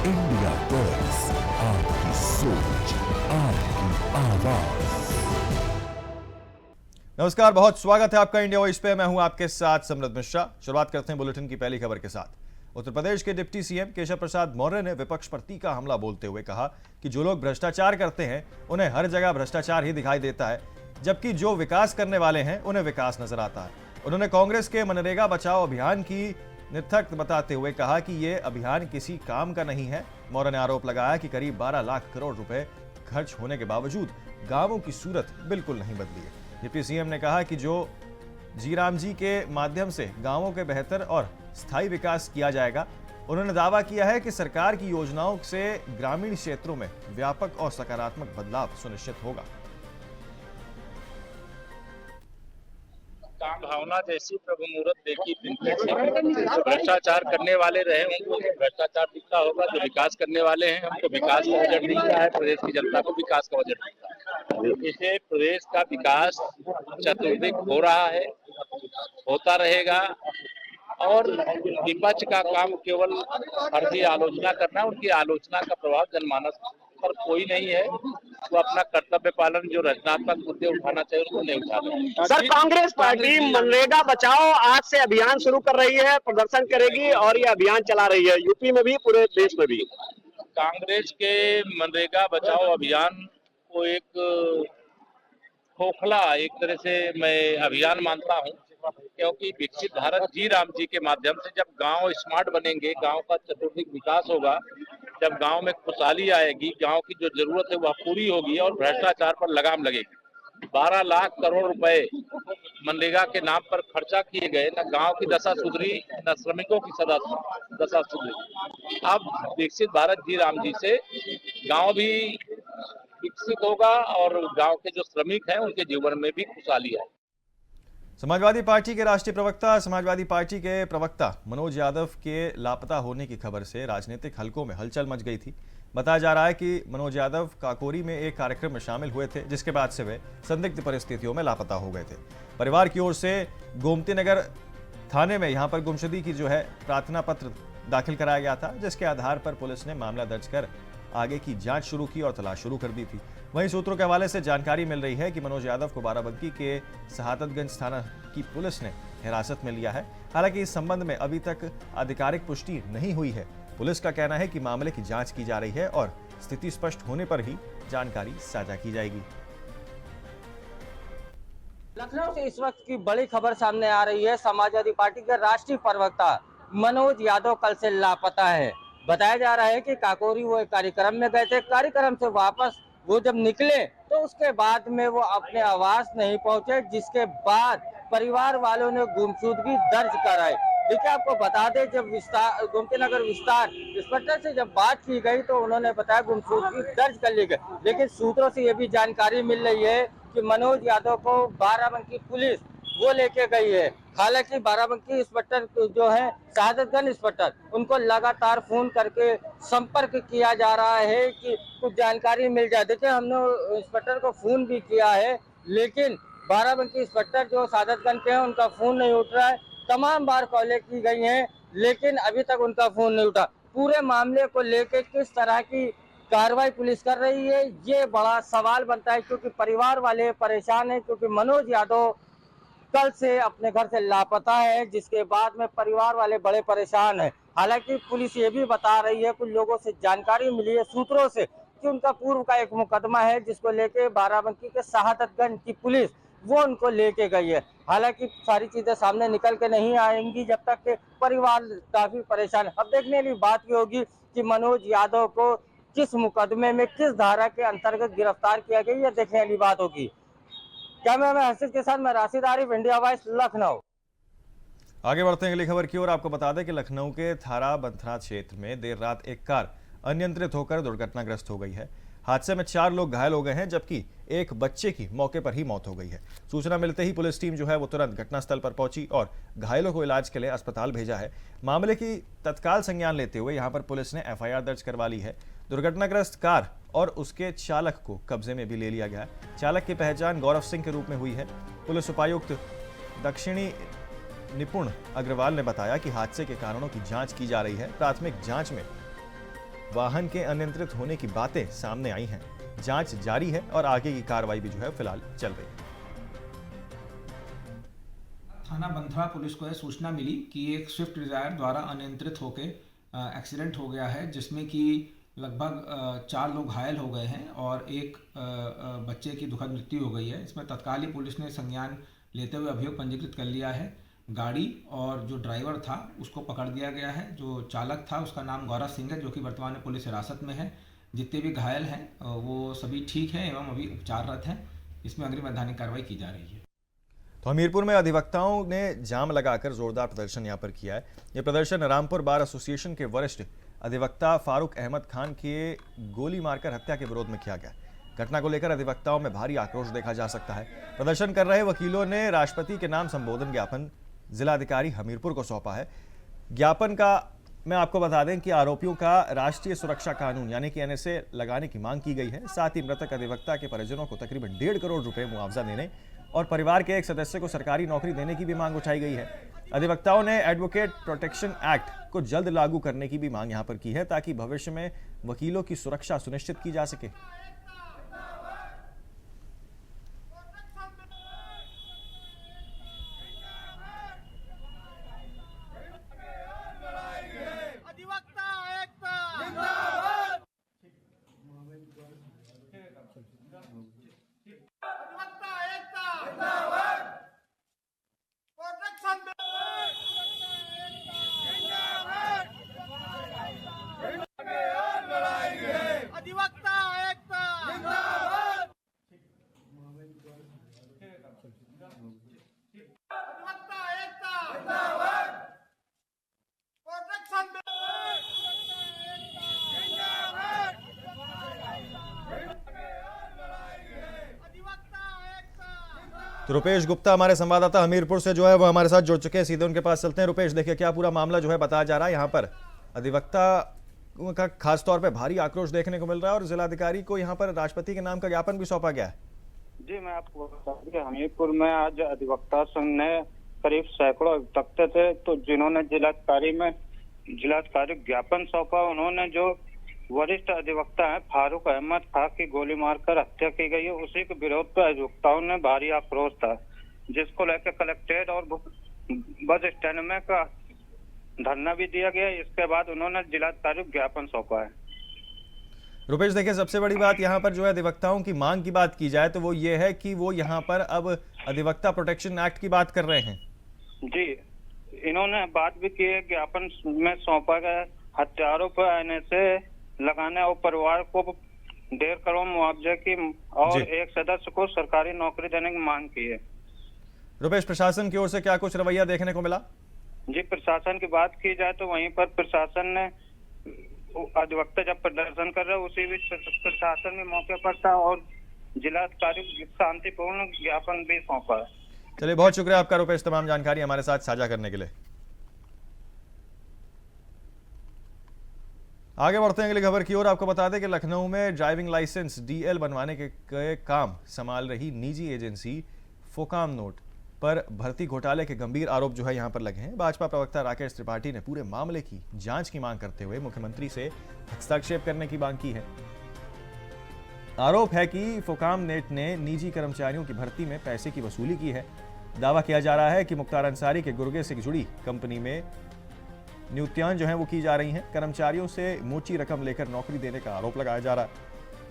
India boys, आपकी सोच, आपकी आवाज। नमस्कार, बहुत स्वागत है आपका इंडिया वॉइस पे। मैं हूं आपके साथ समृद्ध मिश्रा। शुरुआत करते हैं बुलेटिन की पहली खबर के साथ। उत्तर प्रदेश के डिप्टी सीएम केशव प्रसाद मौर्य ने विपक्ष पर तीखा हमला बोलते हुए कहा कि जो लोग भ्रष्टाचार करते हैं उन्हें हर जगह भ्रष्टाचार ही दिखाई देता है, जबकि जो विकास करने वाले हैं उन्हें विकास नजर आता है। उन्होंने कांग्रेस के मनरेगा बचाओ अभियान की निरर्थक बताते हुए कहा कि ये अभियान किसी काम का नहीं है। मौर्य ने आरोप लगाया कि करीब 12 लाख करोड़ रुपए खर्च होने के बावजूद गांवों की सूरत बिल्कुल नहीं बदली है। डिप्टी सीएम ने कहा कि जो जीराम जी के माध्यम से गांवों के बेहतर और स्थायी विकास किया जाएगा। उन्होंने दावा किया है कि सरकार की योजनाओं से ग्रामीण क्षेत्रों में व्यापक और सकारात्मक बदलाव सुनिश्चित होगा। काम भावना जैसी प्रभु मुहूर्त देखी जो भ्रष्टाचार करने वाले रहे उनको भ्रष्टाचार दिखता होगा, जो विकास करने वाले हैं हमको विकास का बजट दिखता है, प्रदेश की जनता को विकास का बजट दिखता है। इसे प्रदेश का विकास चतुर्दिक हो रहा है, होता रहेगा और विपक्ष का काम केवल फर्जी आलोचना करना, उनकी आलोचना का प्रभाव जनमानस पर कोई नहीं है। वो अपना कर्तव्य पालन, जो रचनात्मक मुद्दे उठाना चाहिए उनको नहीं उठा रहे। सर, कांग्रेस पार्टी मनरेगा बचाओ आज से अभियान शुरू कर रही है, प्रदर्शन करेगी और ये अभियान चला रही है यूपी में भी, पूरे देश में भी। कांग्रेस के मनरेगा बचाओ अभियान को एक खोखला एक तरह से मैं अभियान मानता हूं, क्योंकि विकसित भारत जी राम जी के माध्यम से जब गांव स्मार्ट बनेंगे, गांव का चतुर्दिक विकास होगा, जब गांव में खुशहाली आएगी, गांव की जो जरूरत है वह पूरी होगी और भ्रष्टाचार पर लगाम लगेगी। 12 लाख करोड़ रुपए मनरेगा के नाम पर खर्चा किए गए, न गांव की दशा सुधरी, न श्रमिकों की दशा सुधरी। अब विकसित भारत जी राम जी से गांव भी विकसित होगा और गांव के जो श्रमिक हैं उनके जीवन में भी खुशहाली आएगी। समाजवादी पार्टी के राष्ट्रीय प्रवक्ता समाजवादी पार्टी के प्रवक्ता मनोज यादव के लापता होने की खबर से राजनीतिक हलकों में हलचल मच गई थी। बताया जा रहा है कि मनोज यादव काकोरी में एक कार्यक्रम में शामिल हुए थे, जिसके बाद से वे संदिग्ध परिस्थितियों में लापता हो गए थे। परिवार की ओर से गोमती नगर थाने में यहां पर गुमशुदगी की प्रार्थना पत्र दाखिल कराया गया था, जिसके आधार पर पुलिस ने मामला दर्ज कर आगे की जांच शुरू की और तलाश शुरू कर दी थी। वहीं सूत्रों के हवाले से जानकारी मिल रही है कि मनोज यादव को बाराबंकी के शहादतगंज थाना की पुलिस ने हिरासत में लिया है। हालांकि इस संबंध में अभी तक आधिकारिक पुष्टि नहीं हुई है। पुलिस का कहना है कि मामले की जांच की जा रही है और स्थिति स्पष्ट होने पर ही जानकारी साझा की जाएगी। लखनऊ से इस वक्त की बड़ी खबर सामने आ रही है। समाजवादी पार्टी के राष्ट्रीय प्रवक्ता मनोज यादव कल से लापता है। बताया जा रहा है कि काकोरी वो एक कार्यक्रम में गए थे, कार्यक्रम से वापस वो जब निकले तो उसके बाद में वो अपने आवास नहीं पहुंचे, जिसके बाद परिवार वालों ने गुमशुदगी दर्ज कराई। देखिए, आपको बता दें, जब गोमती नगर विस्तार इंस्पेक्टर से जब बात की गई तो उन्होंने बताया गुमशुदगी दर्ज कर ली गई। लेकिन सूत्रों से ये भी जानकारी मिल रही है कि मनोज यादव को बाराबंकी पुलिस वो लेके गई है। हालांकि बाराबंकी इंस्पेक्टर जो है शहादतगंज इंस्पेक्टर, उनको लगातार फोन करके संपर्क किया जा रहा है कि कुछ जानकारी मिल जाए। देखिए, हमने इंस्पेक्टर को फोन भी किया है, लेकिन बाराबंकी इंस्पेक्टर जो शहादतगंज के हैं उनका फोन नहीं उठ रहा है। तमाम बार कॉलें की गई हैं, लेकिन अभी तक उनका फोन नहीं उठा। पूरे मामले को लेकर किस तरह की कार्रवाई पुलिस कर रही है, ये बड़ा सवाल बनता है, क्योंकि परिवार वाले परेशान हैं, क्योंकि मनोज यादव कल से अपने घर से लापता है, जिसके बाद में परिवार वाले बड़े परेशान हैं। हालांकि पुलिस ये भी बता रही है, कुछ लोगों से जानकारी मिली है सूत्रों से, कि उनका पूर्व का एक मुकदमा है, जिसको लेके बाराबंकी के शहादतगंज की पुलिस वो उनको लेके गई है। हालांकि सारी चीजें सामने निकल के नहीं आएंगी जब तक कि परिवार काफी परेशान है। अब देखने वाली बात ये होगी कि मनोज यादव को किस मुकदमे में, किस धारा के अंतर्गत गिरफ्तार किया गया, ये देखने वाली बात होगी। कैमरामैन हर्षित के साथ मैं राशिद आरिफ, इंडिया वॉइस, लखनऊ। आगे बढ़ते हैं अगली खबर की ओर। आपको बता दें कि लखनऊ के थारा बंथरा क्षेत्र में देर रात एक कार अनियंत्रित होकर दुर्घटनाग्रस्त हो गई है। हादसे में 4 लोग घायल हो गए हैं, जबकि एक बच्चे की मौके पर ही मौत हो गई है। सूचना मिलते ही पुलिस टीम वो तुरंत घटनास्थल पर पहुंची और घायलों को इलाज के लिए अस्पताल भेजा है। मामले की तत्काल संज्ञान लेते हुए यहां पर पुलिस ने FIR दर्ज करवा ली है। दुर्घटनाग्रस्त कार और उसके चालक को कब्जे में भी ले लिया गया है। चालक की पहचान गौरव सिंह के रूप में हुई है। पुलिस उपायुक्त दक्षिणी निपुण अग्रवाल ने बताया कि हादसे के कारणों की जांच की जा रही है। प्राथमिक जांच में वाहन के अनियंत्रित होने की बातें सामने आई हैं। जांच जारी है और आगे की कार्रवाई भी जो है फिलहाल चल रही है। थाना बंथड़ा पुलिस को यह सूचना मिली कि एक स्विफ्ट डिजायर द्वारा अनियंत्रित होकर एक्सीडेंट हो गया है, जिसमें कि लगभग 4 लोग घायल हो गए हैं और एक बच्चे की दुखद मृत्यु हो गई है। इसमें तत्काल ही पुलिस ने संज्ञान लेते हुए अभियोग पंजीकृत कर लिया है। गाड़ी और जो ड्राइवर था उसको पकड़ दिया गया है। जो चालक था उसका नाम गौरव सिंह है, जो कि वर्तमान में पुलिस हिरासत में है। जितने भी घायल हैं वो सभी ठीक हैं एवं अभी उपचाररत हैं। इसमें अग्रिम वैधानिक कार्रवाई की जा रही है। तो हमीरपुर में अधिवक्ताओं ने जाम लगाकर जोरदार प्रदर्शन यहां पर किया है। यह प्रदर्शन रामपुर बार एसोसिएशन के वरिष्ठ अधिवक्ता फारूक अहमद खान के गोली मारकर हत्या के विरोध में किया गया। घटना को लेकर अधिवक्ताओं में भारी आक्रोश देखा जा सकता है। प्रदर्शन कर रहे वकीलों ने राष्ट्रपति के नाम संबोधन ज्ञापन जिलाधिकारी हमीरपुर को सौंपा है। ज्ञापन का मैं आपको बता दें कि आरोपियों का राष्ट्रीय सुरक्षा कानून यानी कि NSA लगाने की मांग की गई है। साथ ही मृतक अधिवक्ता के परिजनों को तकरीबन 1.5 करोड़ रुपए मुआवजा देने और परिवार के एक सदस्य को सरकारी नौकरी देने की भी मांग उठाई गई है। अधिवक्ताओं ने एडवोकेट प्रोटेक्शन एक्ट को जल्द लागू करने की भी मांग यहां पर की है, ताकि भविष्य में वकीलों की सुरक्षा सुनिश्चित की जा सके। तो रुपेश गुप्ता हमारे संवाददाता हमीरपुर से जो है वो हमारे साथ जुड़ चुके हैं। सीधे उनके पास चलते हैं। रुपेश, देखिए क्या पूरा मामला जो है बताया जा रहा है। यहाँ पर अधिवक्ता का खास तौर पे भारी आक्रोश देखने को मिल रहा है और जिलाधिकारी को यहाँ पर राष्ट्रपति के नाम का ज्ञापन भी सौंपा गया है। जी, मैं आपको बता दूं कि हमीरपुर में आज अधिवक्ता संघ ने करीब सैकड़ों अधिवक्ता थे, तो जिन्होंने जिलाधिकारी ज्ञापन सौंपा। उन्होंने जो वरिष्ठ अधिवक्ता है फारूक अहमद खान की गोली मारकर हत्या की गई है, उसी के विरोध पर अधिवक्ताओं ने भारी आक्रोश था, जिसको लेकर कलेक्ट्रेट और बस स्टैंड में का धरना भी दिया गया। इसके बाद उन्होंने जिलाधिकारी को ज्ञापन सौंपा है। रुपेश, देखिए सबसे बड़ी बात यहाँ पर जो है अधिवक्ताओं की मांग की बात की जाए तो वो ये है कि वो यहाँ पर अब अधिवक्ता प्रोटेक्शन एक्ट की बात कर रहे हैं। जी, इन्होंने बात भी की है। ज्ञापन में सौंपा गया हत्यारों पर NSA लगाने और परिवार को 1.5 करोड़ मुआवजे की और एक सदस्य को सरकारी नौकरी देने की मांग की है। रुपेश, प्रशासन की ओर से क्या कुछ रवैया देखने को मिला? जी, प्रशासन की बात की जाए तो वहीं पर प्रशासन ने अधिवक्ता जब प्रदर्शन कर रहे उसी बीच प्रशासन भी मौके पर था और जिलाधिकारी शांतिपूर्ण ज्ञापन भी सौंपा है। चलिए, बहुत शुक्रिया आपका रुपेश, तमाम जानकारी हमारे साथ साझा करने के लिए। आगे बढ़ते हैं अगली खबर की ओर। आपको बता दें कि लखनऊ में ड्राइविंग लाइसेंस DL बनवाने के काम संभाल रही निजी एजेंसी फोकाम नोट पर भर्ती घोटाले के गंभीर आरोप जो है यहां पर लगे हैं। भाजपा प्रवक्ता राकेश त्रिपाठी ने पूरे मामले की जांच की मांग करते हुए मुख्यमंत्री से हस्तक्षेप करने की मांग की है। आरोप है कि फोकाम नेट ने निजी कर्मचारियों की भर्ती में पैसे की वसूली की है। दावा किया जा रहा है कि मुख्तार अंसारी के गुर्गे से जुड़ी कंपनी में नियुक्तियां जो हैं वो की जा रही हैं। कर्मचारियों से मोटी रकम लेकर नौकरी देने का आरोप लगाया जा रहा है।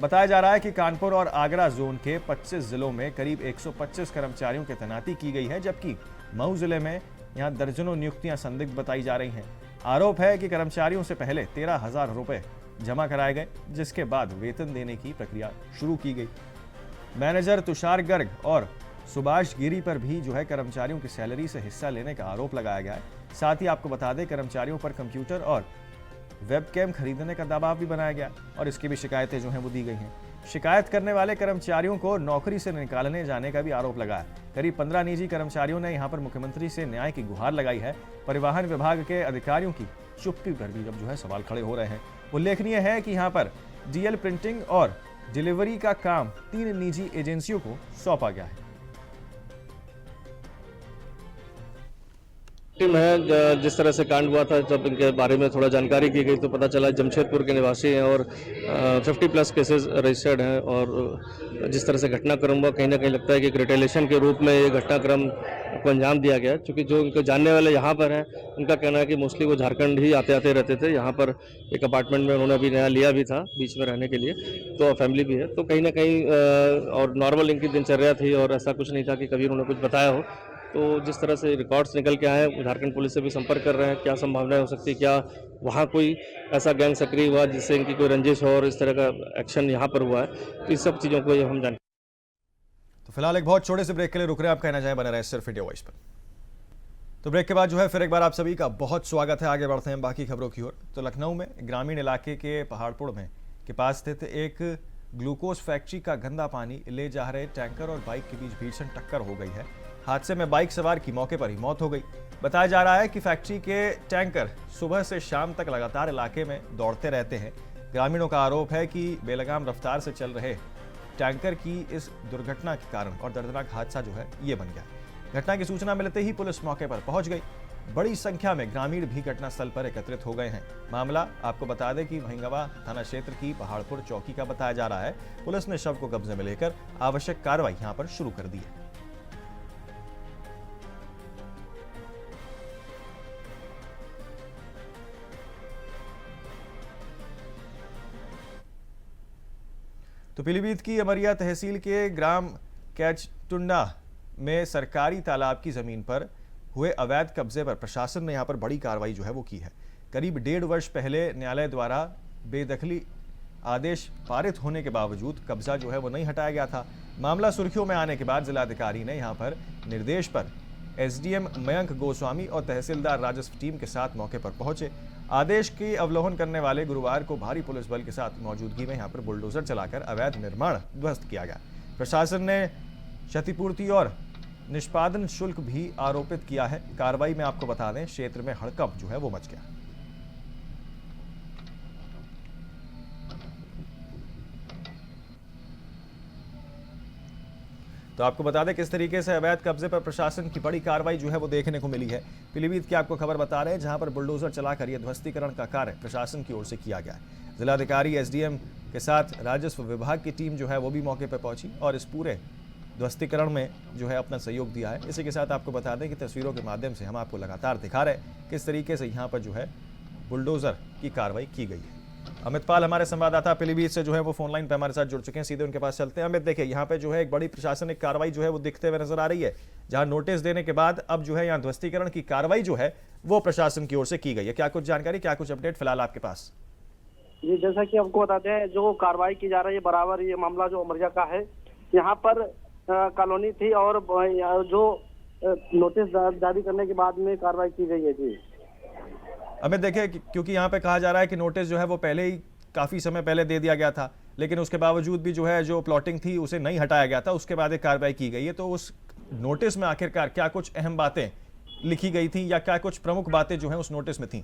बताया जा रहा है कि कानपुर और आगरा जोन के 25 जिलों में करीब 125 कर्मचारियों की तैनाती की गई है, जबकि मऊ जिले में यहां दर्जनों नियुक्तियां संदिग्ध बताई जा रही हैं। आरोप है कि कर्मचारियों से पहले 13,000 रुपए जमा कराए गए, जिसके बाद वेतन देने की प्रक्रिया शुरू की गई। मैनेजर तुषार गर्ग और सुभाष गिरी पर भी जो है कर्मचारियों की सैलरी से हिस्सा लेने का आरोप लगाया गया है। साथ ही आपको बता दें कर्मचारियों पर कंप्यूटर और वेबकैम खरीदने का दबाव भी बनाया गया और इसकी भी शिकायतें जो हैं वो दी गई हैं। शिकायत करने वाले कर्मचारियों को नौकरी से निकालने जाने का भी आरोप लगा है। करीब 15 निजी कर्मचारियों ने यहां पर मुख्यमंत्री से न्याय की गुहार लगाई है। परिवहन विभाग के अधिकारियों की चुप्पी पर भी अब जो है सवाल खड़े हो रहे हैं। उल्लेखनीय है कि यहाँ पर DL प्रिंटिंग और डिलीवरी का काम 3 निजी एजेंसियों को सौंपा गया है। टीम है। जिस तरह से कांड हुआ था, जब इनके बारे में थोड़ा जानकारी की गई तो पता चला जमशेदपुर के निवासी हैं और 50+ केसेस रजिस्टर्ड हैं। और जिस तरह से घटनाक्रम हुआ, कहीं ना कहीं लगता है कि एक रिटेलिएशन के रूप में ये घटनाक्रम को अंजाम दिया गया, क्योंकि जो इनको जानने वाले यहाँ पर हैं उनका कहना है कि मोस्टली वो झारखंड ही आते आते रहते थे। यहाँ पर एक अपार्टमेंट में उन्होंने अभी नया लिया भी था बीच में रहने के लिए, तो फैमिली भी है। तो कहीं ना कहीं और नॉर्मल इनकी दिनचर्या थी और ऐसा कुछ नहीं था कि कभी उन्होंने कुछ बताया हो। तो जिस तरह से रिकॉर्ड्स निकल के आए हैं, झारखंड पुलिस से भी संपर्क कर रहे हैं, क्या संभावनाएं हो सकती है, क्या वहाँ कोई ऐसा गैंग सक्रिय हुआ जिससे इनकी कोई रंजिश हो और इस तरह का एक्शन यहाँ पर हुआ है, तो इस सब चीज़ों को हम जान। तो फिलहाल एक बहुत छोटे से ब्रेक के लिए रुक रहे हैं, आप कहना चाहें बने रहे सिर्फ इंडिया वॉइस पर। तो ब्रेक के बाद जो है फिर एक बार आप सभी का बहुत स्वागत है। आगे बढ़ते हैं बाकी खबरों की ओर। तो लखनऊ में ग्रामीण इलाके के पहाड़पुर में के पास स्थित एक ग्लूकोज फैक्ट्री का गंदा पानी ले जा रहे टैंकर और बाइक के बीच भीषण टक्कर हो गई है। हादसे में बाइक सवार की मौके पर ही मौत हो गई। बताया जा रहा है कि फैक्ट्री के टैंकर सुबह से शाम तक लगातार इलाके में दौड़ते रहते हैं। ग्रामीणों का आरोप है कि बेलगाम रफ्तार से चल रहे टैंकर की इस दुर्घटना के कारण और दर्दनाक हादसा जो है ये बन गया। घटना की सूचना मिलते ही पुलिस मौके पर पहुंच गई। बड़ी संख्या में ग्रामीण भी घटनास्थल पर एकत्रित हो गए हैं। मामला आपको बता दें कि भहिंगवा थाना क्षेत्र की पहाड़पुर चौकी का बताया जा रहा है। पुलिस ने शव को कब्जे में लेकर आवश्यक कार्रवाई यहां पर शुरू कर दी है। तो पीलीभीत की अमरिया तहसील के ग्राम कैचटुंडा में सरकारी तालाब की जमीन पर हुए अवैध कब्जे पर प्रशासन ने यहां पर बड़ी कार्रवाई जो है वो की है। करीब 1.5 वर्ष पहले न्यायालय द्वारा बेदखली आदेश पारित होने के बावजूद कब्जा जो है वो नहीं हटाया गया था। मामला सुर्खियों में आने के बाद जिलाधिकारी ने यहां पर निर्देश पर एसडीएम मयंक गोस्वामी और तहसीलदार राजस्व टीम के साथ मौके पर पहुंचे। आदेश की अवलोकन करने वाले गुरुवार को भारी पुलिस बल के साथ मौजूदगी में यहां पर बुलडोजर चलाकर अवैध निर्माण ध्वस्त किया गया। प्रशासन ने क्षतिपूर्ति और निष्पादन शुल्क भी आरोपित किया है। कार्रवाई में आपको बता दें क्षेत्र में हड़कंप जो है वो मच गया। तो आपको बता दें किस तरीके से अवैध कब्जे पर प्रशासन की बड़ी कार्रवाई जो है वो देखने को मिली है। पीलीभीत की आपको खबर बता रहे हैं जहां पर बुलडोजर चलाकर यह ध्वस्तीकरण का कार्य प्रशासन की ओर से किया गया है। जिलाधिकारी एसडीएम के साथ राजस्व विभाग की टीम जो है वो भी मौके पर पहुंची और इस पूरे ध्वस्तीकरण में जो है अपना सहयोग दिया है। इसी के साथ आपको बता दें कि तस्वीरों के माध्यम से हम आपको लगातार दिखा रहे हैं किस तरीके से यहाँ पर जो है बुलडोजर की कार्रवाई की गई है। अमित पाल हमारे संवाददाता पीलीभीत से जो है वो फोन लाइन पे हमारे साथ जुड़ चुके हैं, सीधे उनके पास चलते हैं। अमित, देखिए यहाँ पे जो है एक बड़ी प्रशासनिक कार्रवाई जो है वो दिखते हुए नजर आ रही है, जहां नोटिस देने के बाद अब जो है यहाँ ध्वस्तीकरण की कार्रवाई जो है वो प्रशासन की ओर से की गई है। क्या कुछ जानकारी, क्या कुछ अपडेट फिलहाल आपके पास? जी, जैसा कि आपको बताते हैं, जो कार्रवाई की जा रही है बराबर ये मामला जो अमरिया का है, यहाँ पर कॉलोनी थी और जो नोटिस जारी करने के बाद में कार्रवाई की गई है। जी अमित, देखिए क्योंकि यहाँ पे कहा जा रहा है कि नोटिस जो है वो पहले ही काफी समय पहले दे दिया गया था, लेकिन उसके बावजूद भी जो है जो प्लॉटिंग थी उसे नहीं हटाया गया था, उसके बाद एक कार्रवाई की गई है। तो उस नोटिस में आखिरकार क्या कुछ अहम बातें लिखी गई थी या क्या कुछ प्रमुख बातें जो है उस नोटिस में थी?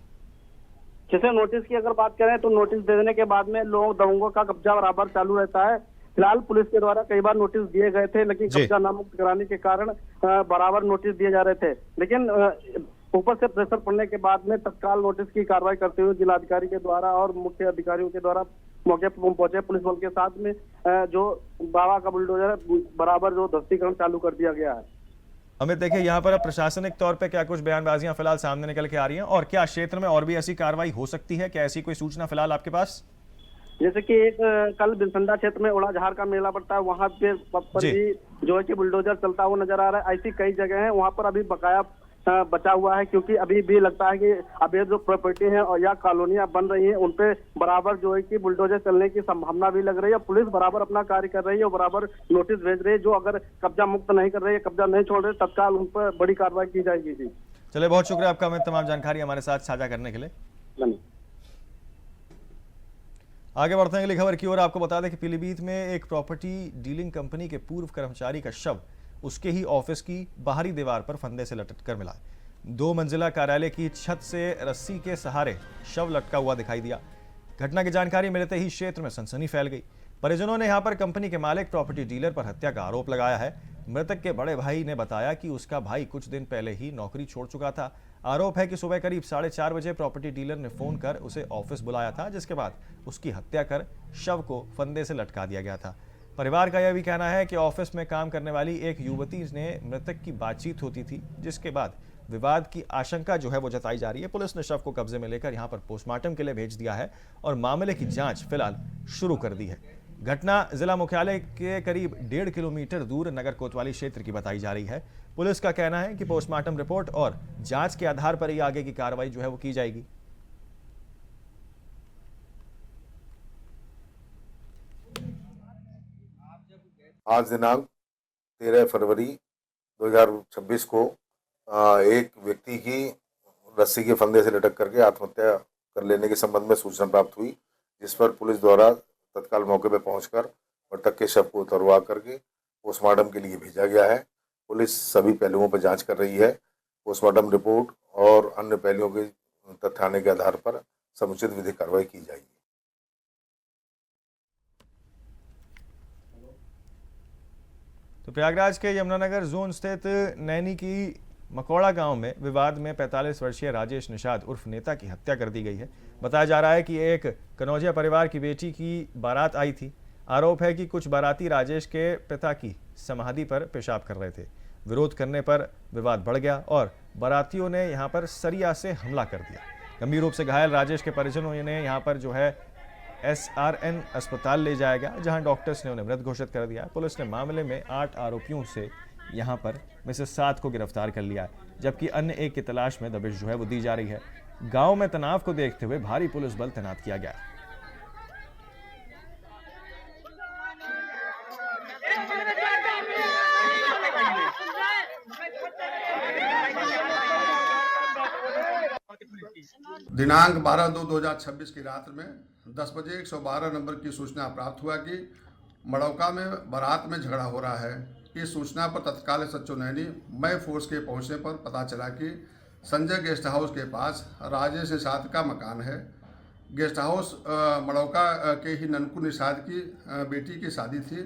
जैसे नोटिस की अगर बात करें तो नोटिस दे देने के बाद में लोग दंगों का कब्जा बराबर चालू रहता है। फिलहाल पुलिस के द्वारा कई बार नोटिस दिए गए थे, लेकिन कब्जा नामुक्त कराने के कारण बराबर नोटिस दिए जा रहे थे, लेकिन ऊपर से प्रेशर पड़ने के बाद में तत्काल नोटिस की कार्रवाई करते हुए जिलाधिकारी के द्वारा और मुख्य अधिकारियों के द्वारा मौके पर पहुंचे पुलिस बल के साथ में जो बाबा का बुलडोजर बराबर जो ध्वस्तीकरण चालू कर दिया गया है। अमित, देखिए यहाँ पर अब प्रशासनिक तौर पे क्या कुछ बयानबाजियां फिलहाल सामने निकल के आ रही हैं और क्या क्षेत्र में और भी ऐसी कार्रवाई हो सकती है? क्या ऐसी कोई सूचना फिलहाल आपके पास? जैसे कि एक कल बिरसंडा क्षेत्र में उड़ाझार का मेला पड़ता है, वहां पे पर भी जो है कि बुलडोजर चलता हुआ नजर आ रहा है। ऐसी कई जगह है वहां पर अभी बकाया बचा हुआ है, क्योंकि अभी भी लगता है कि अवैध जो प्रॉपर्टी है और या कॉलोनियां बन रही हैं उन पे बराबर जो है कि बुलडोजर चलने की संभावना भी लग रही है। पुलिस बराबर अपना कार्य कर रही है और बराबर नोटिस भेज रही है, जो अगर कब्जा मुक्त नहीं कर रही है, कब्जा नहीं छोड़ रहे, तत्काल उन पर बड़ी कार्रवाई की जाएगी। जी चलिए, बहुत शुक्रिया आपका हमें तमाम जानकारी हमारे साथ साझा करने के लिए। आगे बढ़ते हैं अगली खबर की ओर। आपको बता दें कि पीलीभीत में एक प्रॉपर्टी डीलिंग कंपनी के पूर्व कर्मचारी का शव उसके ही ऑफिस की बाहरी दीवार पर फंदे से लटक कर मिला। 2 मंजिला कार्यालय की छत से रस्सी के सहारे शव लटका हुआ दिखाई दिया। घटना की जानकारी मिलते ही क्षेत्र में सनसनी फैल गई। परिजनों ने यहां पर कंपनी के मालिक प्रॉपर्टी डीलर पर हत्या का आरोप लगाया है। मृतक के बड़े भाई ने बताया कि उसका भाई कुछ दिन पहले ही नौकरी छोड़ चुका था। आरोप है कि सुबह करीब 4:30 बजे प्रॉपर्टी डीलर ने फोन कर उसे ऑफिस बुलाया था, जिसके बाद उसकी हत्या कर शव को फंदे से लटका दिया गया था। परिवार का यह भी कहना है कि ऑफिस में काम करने वाली एक युवती ने मृतक की बातचीत होती थी, जिसके बाद विवाद की आशंका जो है वो जताई जा रही है। पुलिस ने शव को कब्जे में लेकर यहां पर पोस्टमार्टम के लिए भेज दिया है और मामले की जांच फिलहाल शुरू कर दी है। घटना जिला मुख्यालय के करीब 1.5 किलोमीटर दूर नगर कोतवाली क्षेत्र की बताई जा रही है। पुलिस का कहना है कि पोस्टमार्टम रिपोर्ट और जांच के आधार पर ही आगे की कार्रवाई जो है वो की जाएगी। आज दिनांक 13 फरवरी 2026 को एक व्यक्ति की रस्सी के फंदे से लटक करके आत्महत्या कर लेने के संबंध में सूचना प्राप्त हुई, जिस पर पुलिस द्वारा तत्काल मौके पर पहुंचकर मृतक के शव को उतरवा करके पोस्टमार्टम के लिए भेजा गया है। पुलिस सभी पहलुओं पर जांच कर रही है। पोस्टमार्टम रिपोर्ट और अन्य पहलुओं के तथ्याने के आधार पर समुचित विधिक कार्रवाई की जाएगी। तो प्रयागराज के यमुनानगर जोन स्थित नैनी की मकौड़ा गांव में विवाद में 45 वर्षीय राजेश निषाद उर्फ नेता की हत्या कर दी गई है। बताया जा रहा है कि एक कनौजिया परिवार की बेटी की बारात आई थी। आरोप है कि कुछ बाराती राजेश के पिता की समाधि पर पेशाब कर रहे थे। विरोध करने पर विवाद बढ़ गया और बारातियों ने यहां पर सरिया से हमला कर दिया। गंभीर रूप से घायल राजेश के परिजनों ने यहां पर जो है SRN अस्पताल ले जाया गया, जहां डॉक्टर्स ने उन्हें मृत घोषित कर दिया। पुलिस ने मामले में 8 आरोपियों से यहां पर में से 7 को गिरफ्तार कर लिया है, जबकि अन्य एक की तलाश में दबिश जो है वो दी जा रही है। गांव में तनाव को देखते हुए भारी पुलिस बल तैनात किया गया है। दिनांक 12/2/2026 की रात में 10 बजे 112 नंबर की सूचना प्राप्त हुआ कि मड़ौका में बारात में झगड़ा हो रहा है। इस सूचना पर तत्काल SHO नैनी मय फोर्स के पहुंचने पर पता चला कि संजय गेस्ट हाउस के पास राजेश निषाद का मकान है। गेस्ट हाउस मड़ौका के ही ननकू निषाद की बेटी की शादी थी।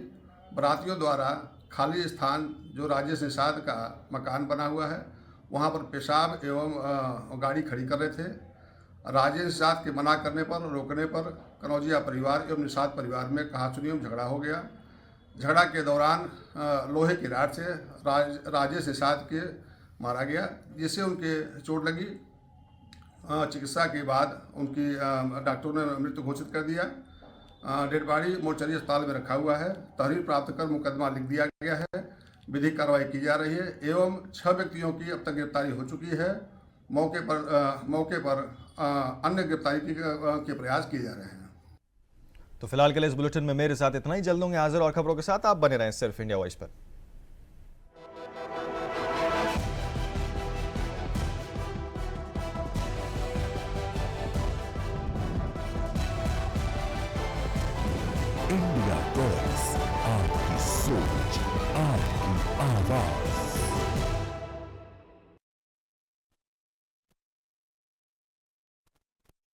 बारातियों द्वारा खाली स्थान जो राजेश निषाद का मकान बना हुआ है वहां पर पेशाब एवं गाड़ी खड़ी कर रहे थे। राजेश निषाद के मना करने पर रोकने पर कनौजिया परिवार एवं निषाद परिवार में कहासुनी एवं झगड़ा हो गया। झगड़ा के दौरान लोहे की राड से राजेश निषाद के मारा गया, जिससे उनके चोट लगी। चिकित्सा के बाद उनकी डॉक्टरों ने मृत्यु घोषित कर दिया। डेड बॉडी मोर्चरी अस्पताल में रखा हुआ है। तहरीर प्राप्त कर मुकदमा लिख दिया गया है। विधिक कार्रवाई की जा रही है एवं 6 व्यक्तियों की अब तक गिरफ्तारी हो चुकी है। मौके पर अन्य गिरफ्तारी के प्रयास किए जा रहे हैं। तो फिलहाल के लिए इस बुलेटिन में मेरे साथ इतना ही। जल्द होंगे हाजिर और खबरों के साथ। आप बने रहें सिर्फ इंडिया वॉइस पर। इंडिया वॉइस, आपकी सोच, आपकी आवाज।